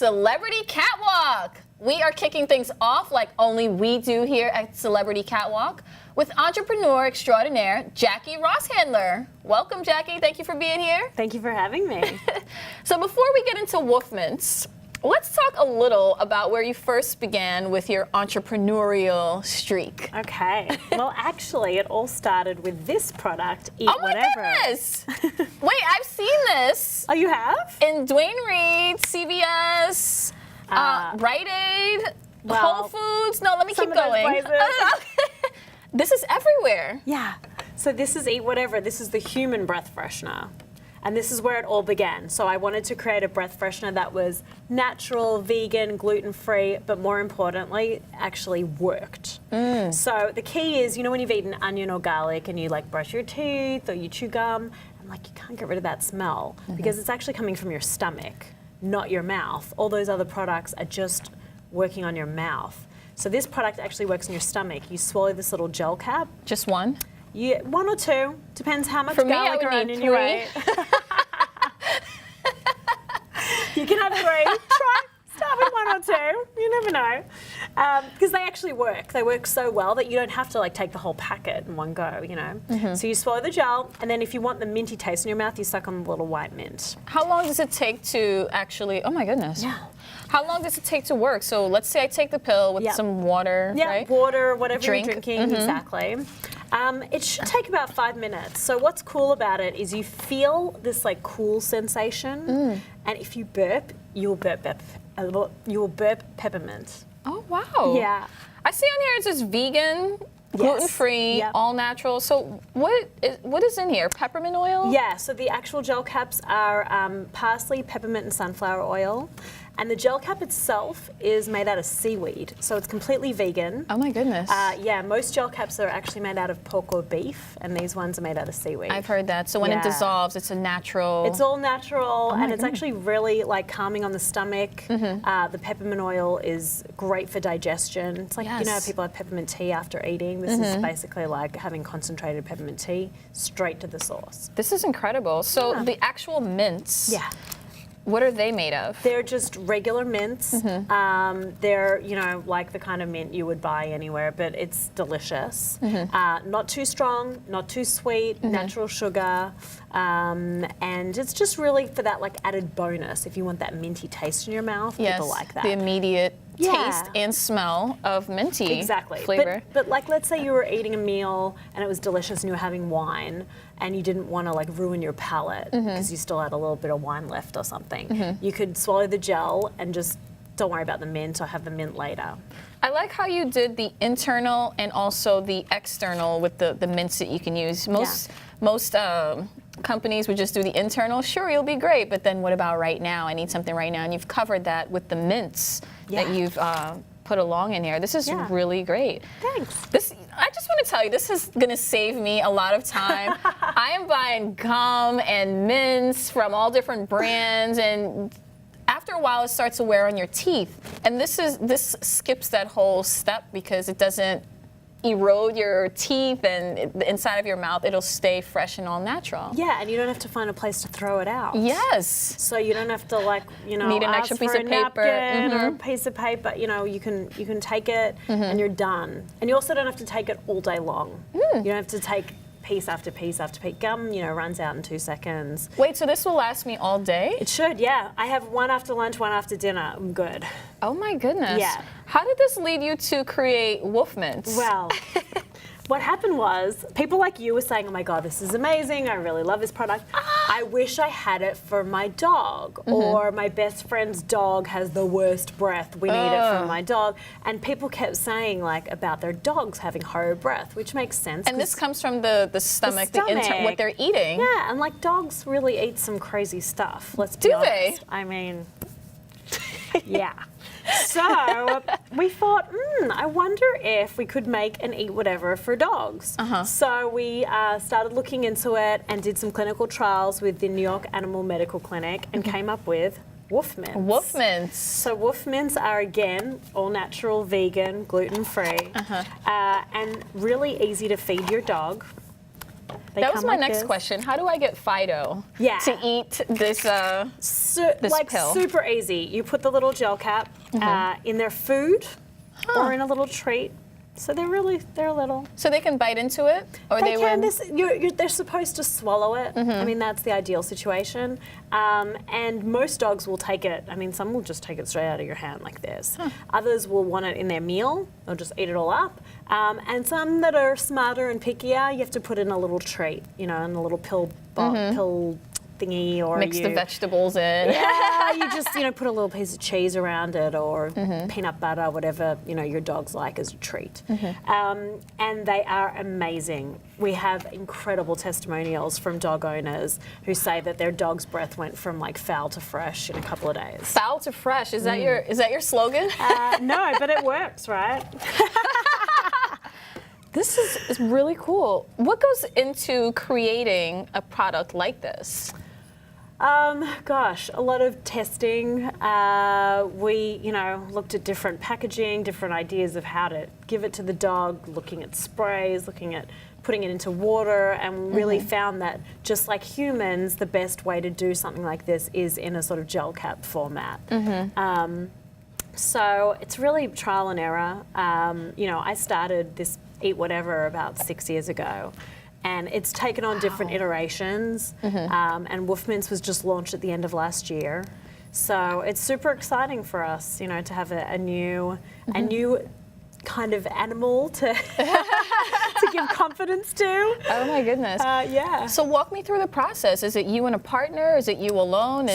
Celebrity Catwalk. We are kicking things off like only we do here at Celebrity Catwalk with entrepreneur extraordinaire, Jackie Ross Hendler. Welcome, Jackie. Thank you for being here. Thank you for having me. So before we get into wolf mints, let's talk a little about where you first began with your entrepreneurial streak. Okay. Well, actually, it all started with this product, Eat Oh my Whatever. goodness! Wait, I've seen this. Oh, you have? In Dwayne Reed, CVS, Rite Aid, Whole Foods. No, let me keep some of those going. places. This is everywhere. Yeah. So this is Eat Whatever. This is the human breath freshener. And this is where it all began. So I wanted to create a breath freshener that was natural, vegan, gluten-free, but more importantly, actually worked. So the key is, you know when you've eaten onion or garlic and you like brush your teeth or you chew gum, and like you can't get rid of that smell because it's actually coming from your stomach, not your mouth. All those other products are just working on your mouth. So this product actually works in your stomach. You swallow this little gel cap. Just one? Yeah, one or two. Depends how much For me, garlic I or would onion need you 3. ate. You can have 3. Start with 1 or 2. You never know. Because they actually work. They work so well that you don't have to like take the whole packet in one go, you know. So you swallow the gel, and then if you want the minty taste in your mouth, you suck on the little white mint. How long does it take to actually, oh my goodness. Yeah. How long does it take to work? So let's say I take the pill with some water, Yeah, right? water, whatever Drink. you're drinking, exactly. It should take about 5 minutes. So what's cool about it is you feel this like cool sensation, and if you burp, you'll burp peppermint. Oh, wow. Yeah. I see on here it says vegan, gluten-free, Yep. all natural. So what is in here? Peppermint oil? Yeah, so the actual gel caps are parsley, peppermint, and sunflower oil. And the gel cap itself is made out of seaweed, so it's completely vegan. Oh my goodness. Yeah, most gel caps are actually made out of pork or beef, and these ones are made out of seaweed. I've heard that. So when it dissolves, it's a natural. It's all natural, and it's goodness. actually really like calming on the stomach. The peppermint oil is great for digestion. It's like, you know, Yes. people have peppermint tea after eating. This is basically like having concentrated peppermint tea straight to the source. This is incredible. So the actual mints. Yeah. What are they made of? They're just regular mints. They're, you know, like the kind of mint you would buy anywhere, but it's delicious. Not too strong, not too sweet, natural sugar. And it's just really for that like added bonus. If you want that minty taste in your mouth, people like that. The immediate Yeah. taste and smell of minty Exactly. flavor. But like, let's say you were eating a meal and it was delicious and you were having wine and you didn't want to like ruin your palate because you still had a little bit of wine left or something. You could swallow the gel and just don't worry about the mint or have the mint later. I like how you did the internal and also the external with the mints that you can use. Most companies would just do the internal. Sure, you'll be great, but then what about right now? I need something right now, and you've covered that with the mints that you've put along in here. This is really great. Thanks. I just want to tell you, this is going to save me a lot of time. I am buying gum and mints from all different brands, and after a while, it starts to wear on your teeth. And this skips that whole step because it doesn't erode your teeth and the inside of your mouth. It'll stay fresh and all natural. Yeah, and you don't have to find a place to throw it out. Yes. So you don't have to like, you know, Need an ask extra for piece a of paper. napkin or a piece of paper. You know, you can take it and you're done. And you also don't have to take it all day long. You don't have to take piece after piece after piece. Gum, you know, runs out in 2 seconds. Wait, so this will last me all day? It should, yeah. I have one after lunch, one after dinner. I'm good. Oh my goodness. Yeah. How did this lead you to create wolf mints? Well, what happened was people like you were saying, oh my God, this is amazing. I really love this product. I wish I had it for my dog, or my best friend's dog has the worst breath. We need it for my dog. And people kept saying like about their dogs having horrid breath, which makes sense. And this comes from the stomach, stomach. what they're eating. Yeah, and like dogs really eat some crazy stuff. Let's be honest. they? I mean, yeah. So we thought, I wonder if we could make an Eat Whatever for dogs. So we started looking into it and did some clinical trials with the New York Animal Medical Clinic and came up with wolf mints. Wolf mints. So wolf mints are, again, all natural, vegan, gluten-free, and really easy to feed your dog. That was my next question. How do I get Fido to eat this this pill? Super easy. You put the little gel cap in their food or in a little treat. So they're little. So they can bite into it, or they can. They're supposed to swallow it. I mean, that's the ideal situation. And most dogs will take it. I mean, some will just take it straight out of your hand like this. Others will want it in their meal. They'll just eat it all up. And some that are smarter and pickier, you have to put in a little treat, in a little pill thingy, or mix the vegetables in. Yeah, you just put a little piece of cheese around it, or peanut butter, whatever your dogs like as a treat. And they are amazing. We have incredible testimonials from dog owners who say that their dog's breath went from like foul to fresh in a couple of days. Foul to fresh, is that your slogan? No, but it works, right? This is really cool. What goes into creating a product like this? Gosh, a lot of testing. We, looked at different packaging, different ideas of how to give it to the dog, looking at sprays, looking at putting it into water, and really found that just like humans, the best way to do something like this is in a sort of gel cap format. So it's really trial and error. I started this Eat Whatever about 6 years ago, and it's taken on different iterations. And Wolf Mints was just launched at the end of last year, so it's super exciting for us, to have a new kind of animal to give confidence to. Oh my goodness. Yeah. So walk me through the process. Is it you and a partner? Is it you alone?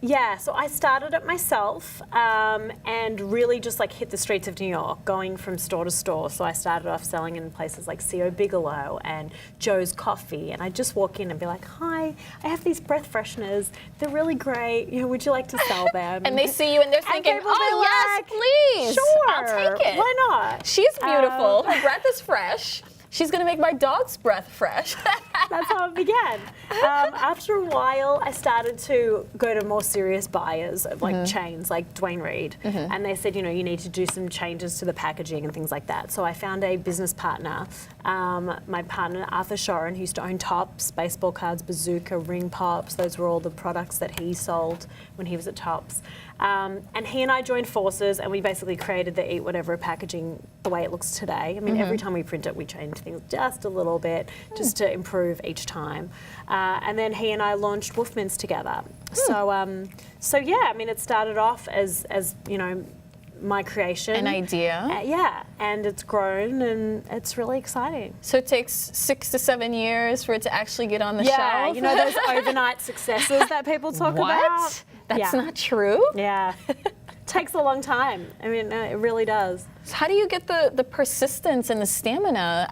Yeah, so I started it myself and really just like hit the streets of New York, going from store to store. So I started off selling in places like C.O. Bigelow and Joe's Coffee, and I'd just walk in and be like, hi, I have these breath fresheners. They're really great. Would you like to sell them? And they see you and they're thinking, yes, please. Sure. I'll take it. Why not? She's beautiful. Her breath is fresh. She's going to make my dog's breath fresh. That's how it began. After a while, I started to go to more serious buyers of like chains like Dwayne Reed. And they said, you need to do some changes to the packaging and things like that. So I found a business partner, my partner Arthur Shoren, who used to own Tops, baseball cards, Bazooka, Ring Pops. Those were all the products that he sold when he was at Tops. And he and I joined forces, and we basically created the Eat Whatever packaging the way it looks today. I mean, every time we print it, we change things just a little bit, just to improve each time. And then he and I launched Wolf Mints together. So yeah, I mean, it started off as my creation. An idea. Yeah, and it's grown, and it's really exciting. So it takes 6 to 7 years for it to actually get on the shelf? Yeah, those overnight successes that people talk about? That's not true? Yeah. Takes a long time. I mean, it really does. So how do you get the persistence and the stamina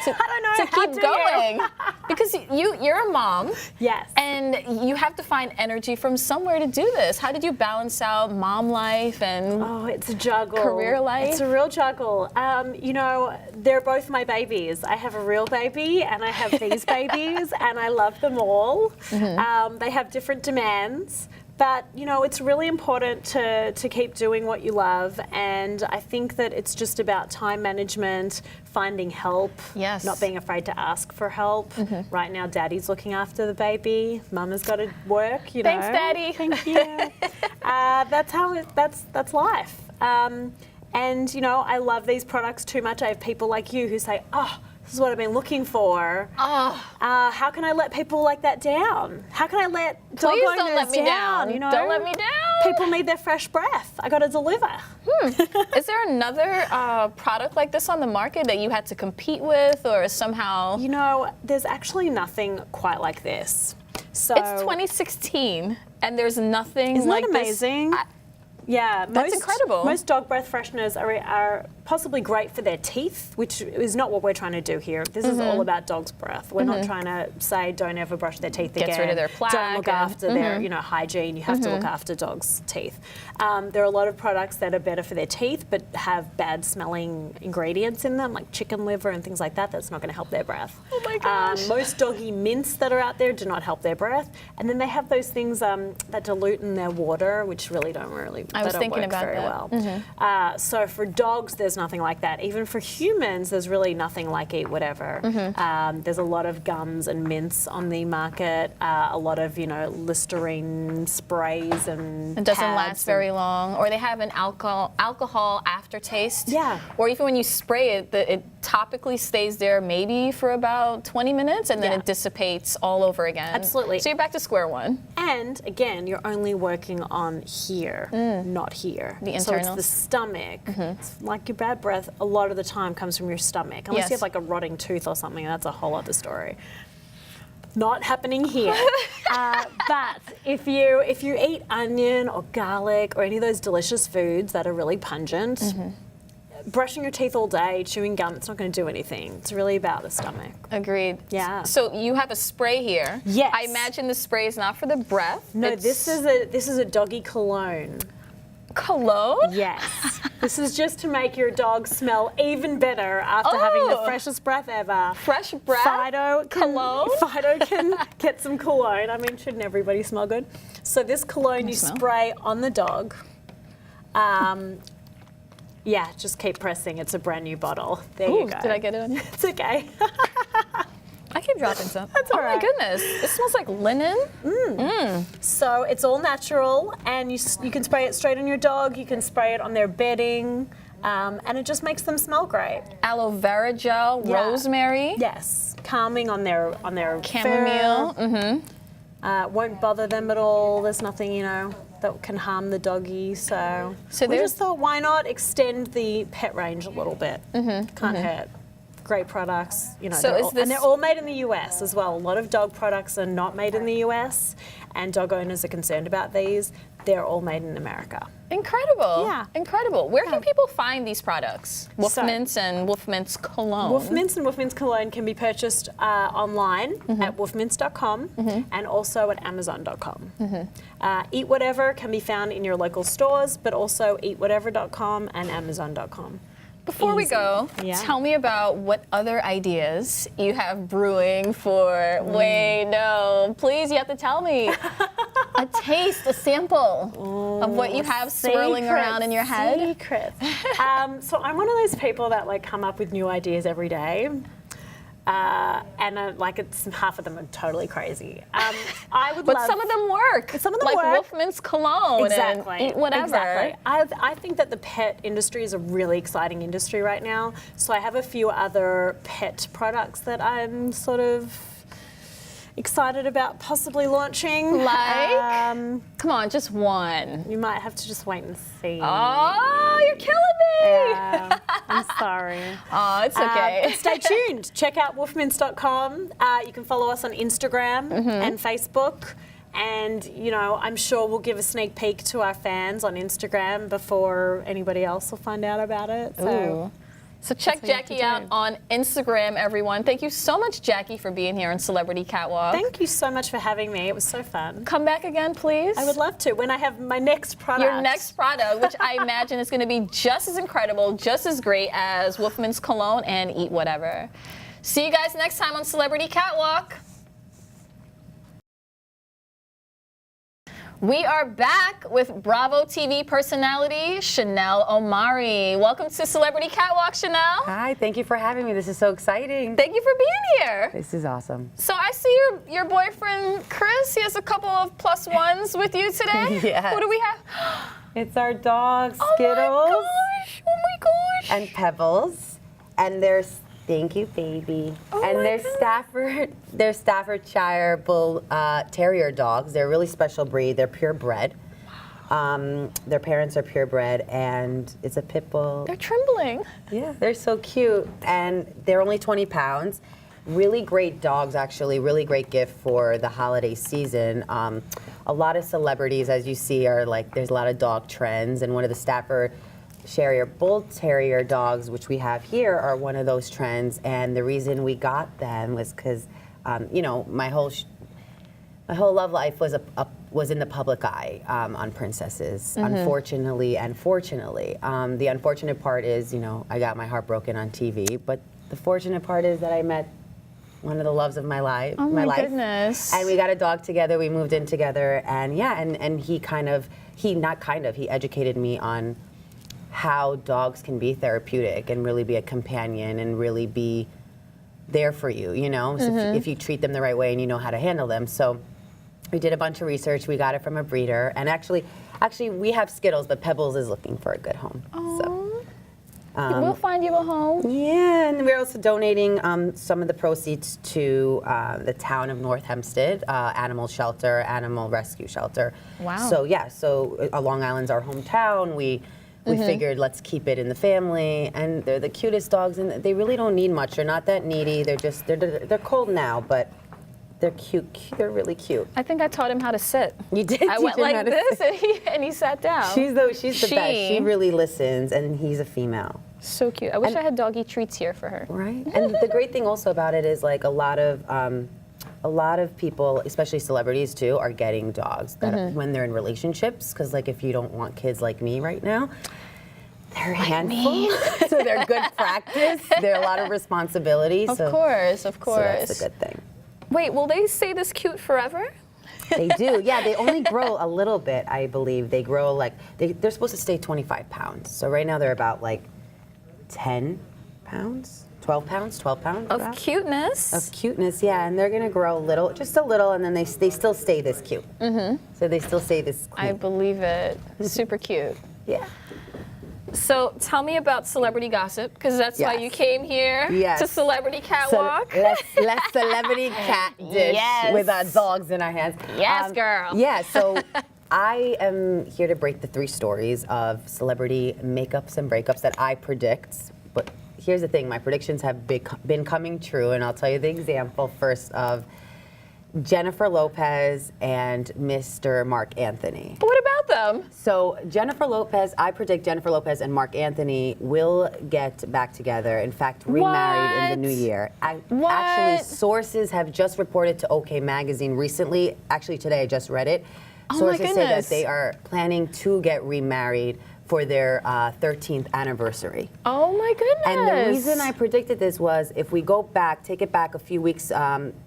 to keep going? Because you're a mom. Yes. And you have to find energy from somewhere to do this. How did you balance out mom life and it's a juggle. Career life? It's a real juggle. They're both my babies. I have a real baby and I have these babies, and I love them all. They have different demands. But, it's really important to keep doing what you love, and I think that it's just about time management, finding help, not being afraid to ask for help. Right now, Daddy's looking after the baby. Mama's got to work, Thanks, Daddy. Thank you. That's life. And, I love these products too much. I have people like you who say, this is what I've been looking for. How can I let people like that down? How can I let dog owners don't let me down? Don't let me down. People need their fresh breath. I got to deliver. Is there another product like this on the market that you had to compete with, or somehow? There's actually nothing quite like this. So it's 2016, and there's nothing Isn't like that amazing? this. Yeah, that's incredible. Most dog breath fresheners are possibly great for their teeth, which is not what we're trying to do here. This is all about dog's breath. We're not trying to say don't ever brush their teeth again. Gets rid of their plaque. Don't look after their hygiene. You have to look after dogs' teeth. There are a lot of products that are better for their teeth but have bad smelling ingredients in them, like chicken liver and things like that. That's not going to help their breath. Oh my gosh. Most doggy mints that are out there do not help their breath. And then they have those things that dilute in their water, which really don't really I was don't thinking work about very that. well. So for dogs, there's nothing like that. Even for humans, there's really nothing like Eat Whatever. There's a lot of gums and mints on the market, a lot of, Listerine sprays and It doesn't pads last very long, or they have an alcohol aftertaste. Yeah. Or even when you spray it, it topically stays there maybe for about 20 minutes, and then Yeah. it dissipates all over again. Absolutely. So you're back to square one. And again, you're only working on here, not here. The So it's internals. the stomach. It's like your bad breath, a lot of the time comes from your stomach. Unless Yes. you have like a rotting tooth or something, that's a whole other story. Not happening here. But if you eat onion or garlic or any of those delicious foods that are really pungent, brushing your teeth all day, chewing gum, it's not going to do anything. It's really about the stomach. Agreed. Yeah. So you have a spray here. Yes. I imagine the spray is not for the breath. No, It's this is a doggy cologne. cologne. Yes. This is just to make your dog smell even better after having the freshest breath ever. Fresh breath. Cologne? Fido can get some cologne. I mean, shouldn't everybody smell good? So this cologne you smell? spray on the dog. Yeah, just keep pressing. It's a brand new bottle. There you Ooh, go. did I get it on you? It's okay. I keep dropping stuff. That's all Oh my right. goodness. It smells like linen. So it's all natural, and you can spray it straight on your dog. You can spray it on their bedding, and it just makes them smell great. Aloe vera gel, Yeah. rosemary, Yes, calming on their chamomile. fur. Won't bother them at all. There's nothing that can harm the doggy. So we there's- just thought, why not extend the pet range a little bit? Can't hurt. Great products, So is and they're all made in the US as well. A lot of dog products are not made in the US, and dog owners are concerned about these. They're all made in America. Incredible. Yeah. Incredible. Where can people find these products? Wolf So- Mints and Wolf Mints Cologne. Wolf Mints and Wolf Mints Cologne can be purchased online at wolfmints.com and also at amazon.com. Eat Whatever can be found in your local stores, but also eatwhatever.com and amazon.com. Before we Easy. go, Yeah. tell me about what other ideas you have brewing for. Wait, no, please, you have to tell me. A taste, a sample of what you have swirling around in your head. Secrets. So I'm one of those people that come up with new ideas every day. It's half of them are totally crazy. I would But love, some of them work. Some of them like work. Wolf Mints Cologne Exactly. and Eat Whatever. Exactly. I think that the pet industry is a really exciting industry right now. So I have a few other pet products that I'm sort of excited about possibly launching. Like? Come on, just one. You might have to just wait and see. Oh, you're killing me. Yeah, I'm sorry. Oh, it's okay. But stay tuned. Check out wolfmints.com. You can follow us on Instagram and Facebook. And, I'm sure we'll give a sneak peek to our fans on Instagram before anybody else will find out about it. So check what you have to Jackie out do. on Instagram, everyone. Thank you so much, Jackie, for being here on Celebrity Catwalk. Thank you so much for having me. It was so fun. Come back again, please. I would love to when I have my next product. Your next product, which I imagine is going to be just as incredible, just as great as Wolf Mints Cologne and Eat Whatever. See you guys next time on Celebrity Catwalk. We are back with Bravo TV personality Chanel Omari. Welcome to Celebrity Catwalk, Chanel. Hi, thank you for having me. This is so exciting. Thank you for being here. This is awesome. So I see your boyfriend Chris. He has a couple of +1s with you today. Yes. Who do we have? It's our dog Oh Skittles my gosh! Oh my gosh! and Pebbles, and there's thank you, baby. Oh and my they're Staffordshire Bull Terrier dogs. They're a really special breed. They're purebred. Their parents are purebred, and it's a pit bull. They're trembling. Yeah, they're so cute, and they're only 20 pounds. Really great dogs, actually. Really great gift for the holiday season. A lot of celebrities, as you see, are there's a lot of dog trends, and one of the Staffordshire Bull Terrier dogs, which we have here, are one of those trends. And the reason we got them was because, my whole love life was in the public eye on princesses, unfortunately and fortunately. The unfortunate part is, I got my heart broken on TV, but the fortunate part is that I met one of the loves of my life. Oh my goodness. And we got a dog together. We moved in together, and and he kind of he educated me on how dogs can be therapeutic and really be a companion and really be there for you, you know, so if you treat them the right way and you know how to handle them. So we did a bunch of research. We got it from a breeder, and actually we have Skittles, but Pebbles is looking for a good home. So we'll find you a home. yeah, and we're also donating some of the proceeds to the town of North Hempstead animal shelter, animal rescue shelter. Wow. So Long Island's our hometown. We figured let's keep it in the family, and they're the cutest dogs, and they really don't need much. They're not that needy. They're cold now, but they're cute. They're really cute. I think I taught him how to sit. You did. I went like this, and he sat down. She's the best. She really listens, and he's a female. So cute. I wish I had doggy treats here for her. Right. And the great thing also about it is like a lot of people, especially celebrities too, are getting dogs that when they're in relationships, because like if you don't want kids like me right now, they're a handful. So they're good practice. They're a lot of responsibility. Of course. So that's a good thing. Wait, will they stay this cute forever? They do. Yeah, they only grow a little bit, I believe. They grow like, they're supposed to stay 25 pounds. So right now they're about like 10 pounds. 12 pounds. Of cuteness. Of cuteness, yeah, and they're gonna grow just a little, and then they still stay this cute. So they still stay this cute. I believe it. Super cute. Yeah. So tell me about celebrity gossip, because that's why you came here to Celebrity Catwalk. Let's celebrity cat dish with our dogs in our hands. Yes, girl. Yeah, so I am here to break the 3 stories of celebrity makeups and breakups that I predict. But here's the thing, my predictions have been coming true, and I'll tell you the example first of Jennifer Lopez and Mr. Marc Anthony. What about them? So I predict Jennifer Lopez and Marc Anthony will get back together. In fact, remarried in the new year. Actually, sources have just reported to OK Magazine recently. Actually, today I just read it. Sources say that they are planning to get remarried for their 13th anniversary. Oh my goodness. And the reason I predicted this was if we take it back a few weeks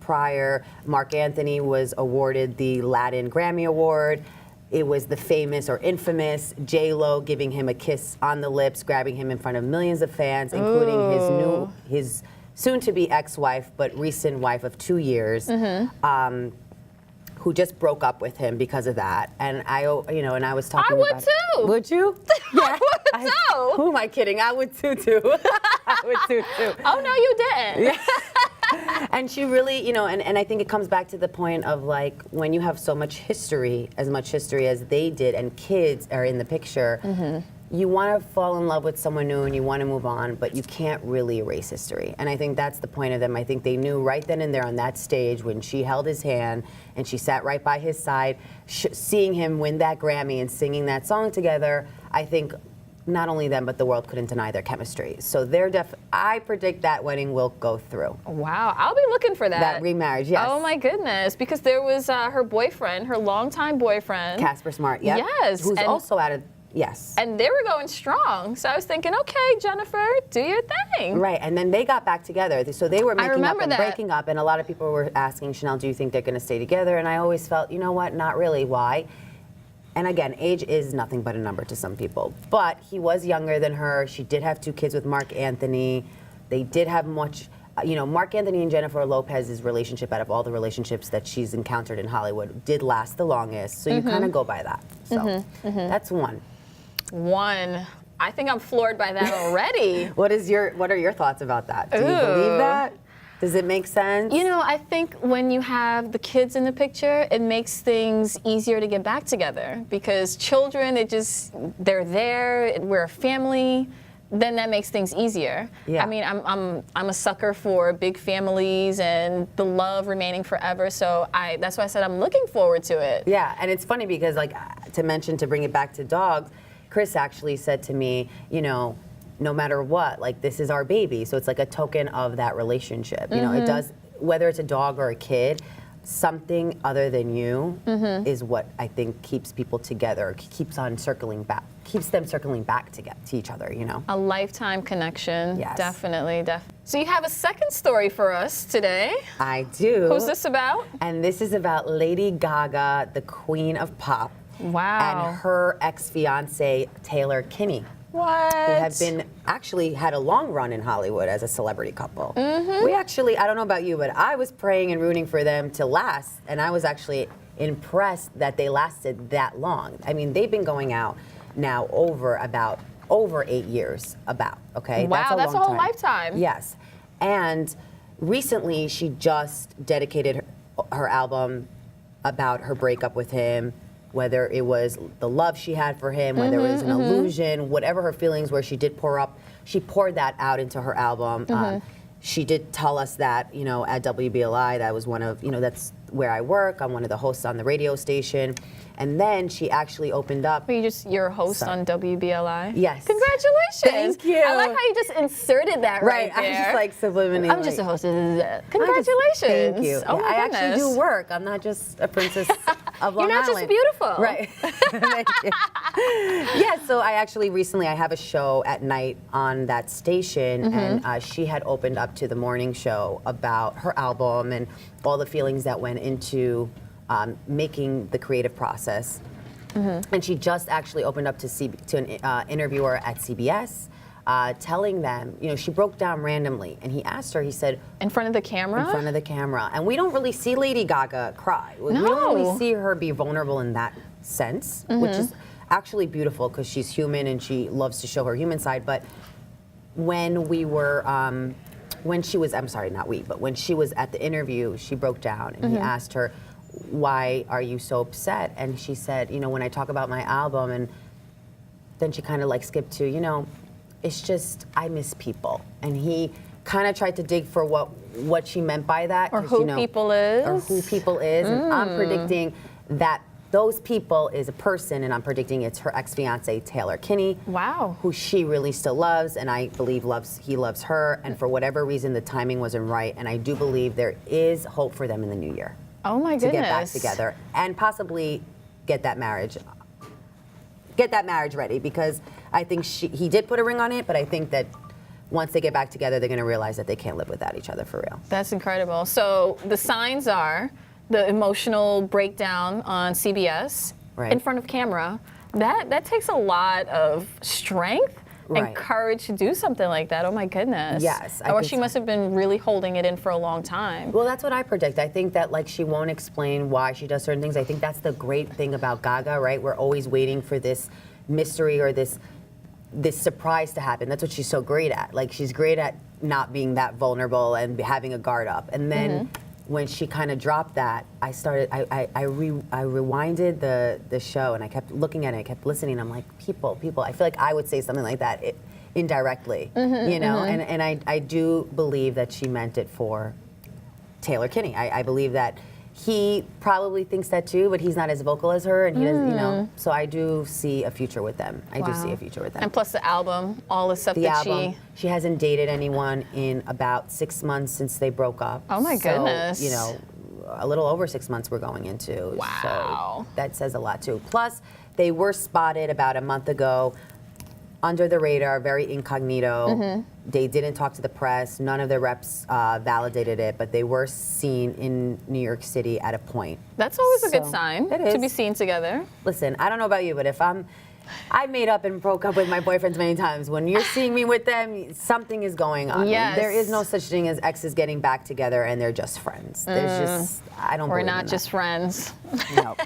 prior, Marc Anthony was awarded the Latin Grammy Award. It was the famous or infamous J-Lo giving him a kiss on the lips, grabbing him in front of millions of fans, including his soon-to-be ex-wife, but recent wife of 2 years. Who just broke up with him because of that, and I was talking. I would too. Would you? Yeah. I would too. Who am I kidding? I would too. I would too. Oh no, you didn't. Yeah. And she really, and I think it comes back to the point of like when you have so much history as they did, and kids are in the picture. You want to fall in love with someone new and you want to move on, but you can't really erase history. And I think that's the point of them. I think they knew right then and there on that stage when she held his hand and she sat right by his side, seeing him win that Grammy and singing that song together, I think not only them, but the world couldn't deny their chemistry. So I predict that wedding will go through. Wow, I'll be looking for that. That remarriage, yes. Oh my goodness, because there was her boyfriend, her longtime boyfriend. Casper Smart, yep. Yes. Who's also out of, yes. And they were going strong. So I was thinking, okay, Jennifer, do your thing. Right, and then they got back together. So they were making up and that. breaking up, and a lot of people were asking, Chanel, do you think they're going to stay together? And I always felt, you know what, not really. Why? And again, age is nothing but a number to some people. But he was younger than her. She did have 2 kids with Marc Anthony. They did have much, Marc Anthony and Jennifer Lopez's relationship, out of all the relationships that she's encountered in Hollywood, did last the longest. So you kind of go by that. So that's one. I think I'm floored by that already. What are your thoughts about that? Do you believe that? Does it make sense? I think when you have the kids in the picture, it makes things easier to get back together because children, they're there, we're a family, then that makes things easier. Yeah. I mean, I'm a sucker for big families and the love remaining forever, so that's why I said I'm looking forward to it. Yeah, and it's funny because to bring it back to dogs, Chris actually said to me, no matter what, this is our baby. So it's like a token of that relationship. It does, whether it's a dog or a kid, something other than you is what I think keeps people together, keeps them circling back to each other, A lifetime connection. Yes. Definitely. So you have a second story for us today. I do. Who's this about? And this is about Lady Gaga, the queen of pop. Wow. And her ex-fiance, Taylor Kinney, What? who have been actually had a long run in Hollywood as a celebrity couple. Mm-hmm. We actually, I don't know about you, but I was praying and rooting for them to last, and I was actually impressed that they lasted that long. I mean, they've been going out now over 8 years, okay? Wow, that's a long whole time. lifetime. Yes. And recently she just dedicated her album about her breakup with him, whether it was the love she had for him, whether it was an illusion, whatever her feelings were, she poured that out into her album. She did tell us that, you know, at WBLI, that was one of, you know, that's where I work. I'm one of the hosts on the radio station. And then she actually opened up. You're a host on WBLI? Yes. Congratulations. Thank you. I like how you just inserted that right there. I just like subliminally. I'm just a host of Congratulations. Thank you. Oh Yeah, my I goodness. actually do work. I'm not just a princess of Long You're not Island. just beautiful. Right. Thank you. Yeah, so I have a show at night on that station, and she had opened up to the morning show about her album and all the feelings that went into making the creative process. And she just actually opened up to an interviewer at CBS, telling them, you know, she broke down randomly, and he asked her, he said, In front of the camera? in front of the camera. And we don't really see Lady Gaga cry. We don't really see her be vulnerable in that sense, which is actually beautiful because she's human and she loves to show her human side. But when we were, when she was at the interview, she broke down and he asked her, why are you so upset? And she said, you know, when I talk about my album, and then she kind of like skipped to, you know, it's just, I miss people. And he kind of tried to dig for what she meant by that. Or 'cause, who you know, people is. Or who people is. And I'm predicting that those people is a person, and I'm predicting it's her ex-fiance, Taylor Kinney. Wow. Who she really still loves, and I believe he loves her. And for whatever reason, the timing wasn't right. And I do believe there is hope for them in the new year. Oh my To goodness. get back together and possibly get that marriage ready, because I think he did put a ring on it, but I think that once they get back together, they're going to realize that they can't live without each other for real. That's incredible. So the signs are the emotional breakdown on CBS in front of camera. That takes a lot of strength and courage to do something like that. Oh my goodness. Yes. Or she must have been really holding it in for a long time. Well, that's what I predict. I think that like she won't explain why she does certain things. I think that's the great thing about Gaga, right? We're always waiting for this mystery or this surprise to happen. That's what she's so great at. Like she's great at not being that vulnerable and having a guard up. And then when she kind of dropped that, I rewinded the show, and I kept looking at it, I kept listening. I'm like, people. I feel like I would say something like that indirectly, you know. And I do believe that she meant it for Taylor Kinney. I believe that he probably thinks that too, but he's not as vocal as her, and he doesn't, you know. So I do see a future with them. I do see a future with them. And plus the album, all the stuff The that album, she hasn't dated anyone in about 6 months since they broke up. Oh my goodness. So, you know, a little over 6 months we're going into. Wow. So that says a lot too. Plus, they were spotted about a month ago under the radar, very incognito. They didn't talk to the press. None of the reps validated it, but they were seen in New York City at a point. That's always a good sign it to be is. seen together. Listen, I don't know about you, but if I made up and broke up with my boyfriends many times. When you're seeing me with them, something is going on. Yes. There is no such thing as exes getting back together and they're just friends. There's just, I don't We're believe not in just friends. that. No.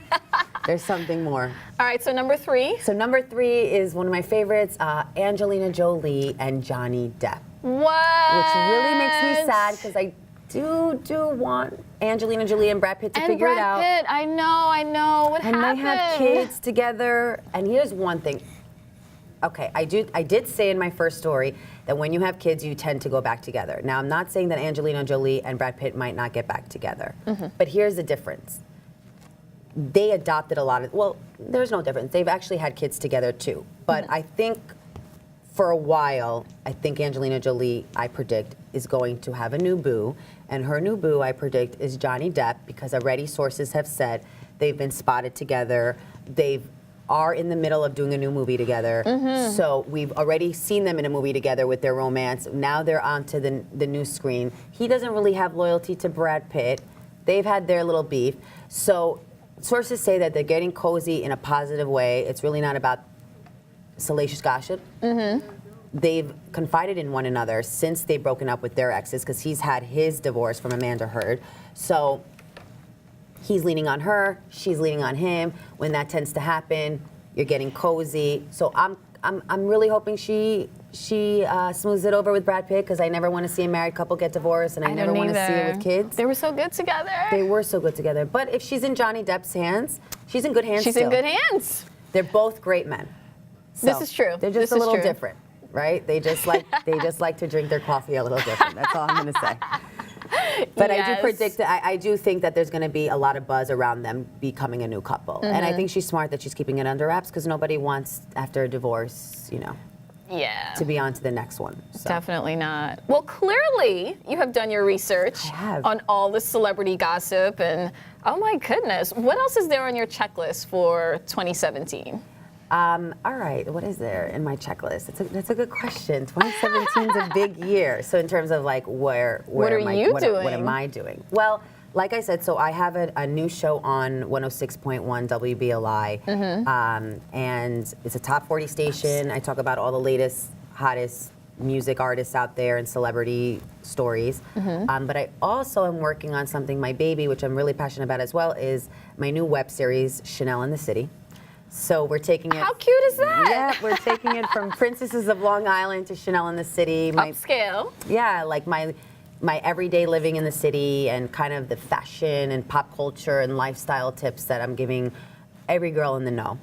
There's something more. All right, so number 3. So number 3 is one of my favorites, Angelina Jolie and Johnny Depp. What? Which really makes me sad because I do want Angelina Jolie and Brad Pitt to figure it out. Brad Pitt, I know. What happened? And they have kids together. And here's one thing. Okay, I did say in my first story that when you have kids, you tend to go back together. Now, I'm not saying that Angelina Jolie and Brad Pitt might not get back together. But here's the difference. They adopted a lot of, well, there's no difference. They've actually had kids together too. But I think for a while, I think Angelina Jolie, I predict, is going to have a new boo. And her new boo, I predict, is Johnny Depp, because already sources have said they've been spotted together. They are in the middle of doing a new movie together. So we've already seen them in a movie together with their romance. Now they're onto the new screen. He doesn't really have loyalty to Brad Pitt. They've had their little beef. So sources say that they're getting cozy in a positive way. It's really not about salacious gossip. They've confided in one another since they've broken up with their exes, because he's had his divorce from Amanda Heard. So he's leaning on her, she's leaning on him. When that tends to happen, you're getting cozy. So I'm really hoping she smooths it over with Brad Pitt, because I never want to see a married couple get divorced, and I never want to see it with kids. They were so good together. They were so good together. But if she's in Johnny Depp's hands, she's in good hands She's still. in good hands. They're both great men. So This is true. They're This just a is little true. different, right? They just like to drink their coffee a little different. That's all I'm going to say. But I do Yes. predict that I do think that there's going to be a lot of buzz around them becoming a new couple. And I think she's smart that she's keeping it under wraps, because nobody wants, after a divorce, Yeah. to be on to the next one. So. Definitely not. Well, clearly you have done your research I have. on all the celebrity gossip, and oh my goodness, what else is there on your checklist for 2017? All right, what is there in my checklist? That's a good question. 2017 is a big year. So in terms of like where What are am I, you what doing? am I doing? Well, like I said, so I have a new show on 106.1 WBLI, and it's a top 40 station. I talk about all the latest, hottest music artists out there and celebrity stories. But I also am working on something, my baby, which I'm really passionate about as well, is my new web series, Chanel in the City. So we're taking it. How cute is that? Yeah, we're taking it from Princesses of Long Island to Chanel in the City. Upscale. Yeah, like my everyday living in the city, and kind of the fashion and pop culture and lifestyle tips that I'm giving every girl in the know.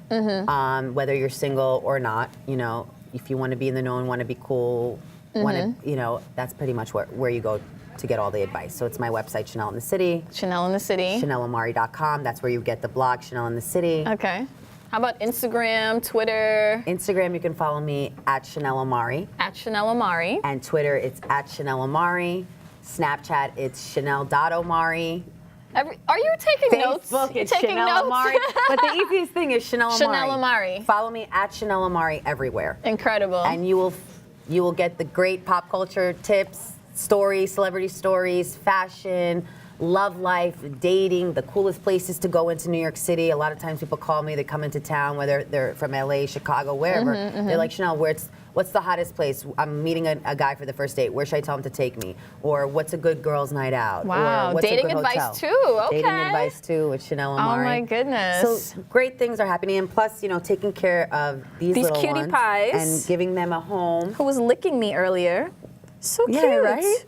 Whether you're single or not, if you want to be in the know and want to be cool, that's pretty much where you go to get all the advice. So it's my website, Chanel in the City. Chanel in the City. ChanelOmari.com. That's where you get the blog, Chanel in the City. Okay. How about Instagram, Twitter? Instagram, you can follow me at Chanel Omari. At Chanel Omari. And Twitter, it's at Chanel Omari. Snapchat, it's Chanel.Omari. Are you taking notes? Facebook, You're it's taking Chanel notes? Omari. But the easiest thing is Chanel Omari. Chanel Omari. Follow me at Chanel Omari everywhere. Incredible. And you will get the great pop culture tips, stories, celebrity stories, fashion, love life, dating, the coolest places to go into New York City. A lot of times people call me, they come into town, whether they're from LA, Chicago, wherever. They're like, Chanel, what's the hottest place? I'm meeting a guy for the first date. Where should I tell him to take me? Or what's a good girl's night out? Wow, Or what's dating a good advice hotel? too. Okay. Dating advice too with Chanel Omari. Oh my goodness. So great things are happening, and plus, taking care of these little cutie ones pies. and giving them a home. Who was licking me earlier? So cute. Yeah, right?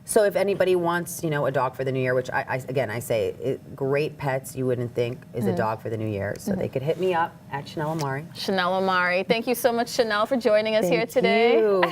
So if anybody wants, a dog for the new year, which I say, great pets you wouldn't think is a dog for the new year. So they could hit me up at Chanel Omari. Chanel Omari. Thank you so much, Chanel, for joining us here Thank today. you.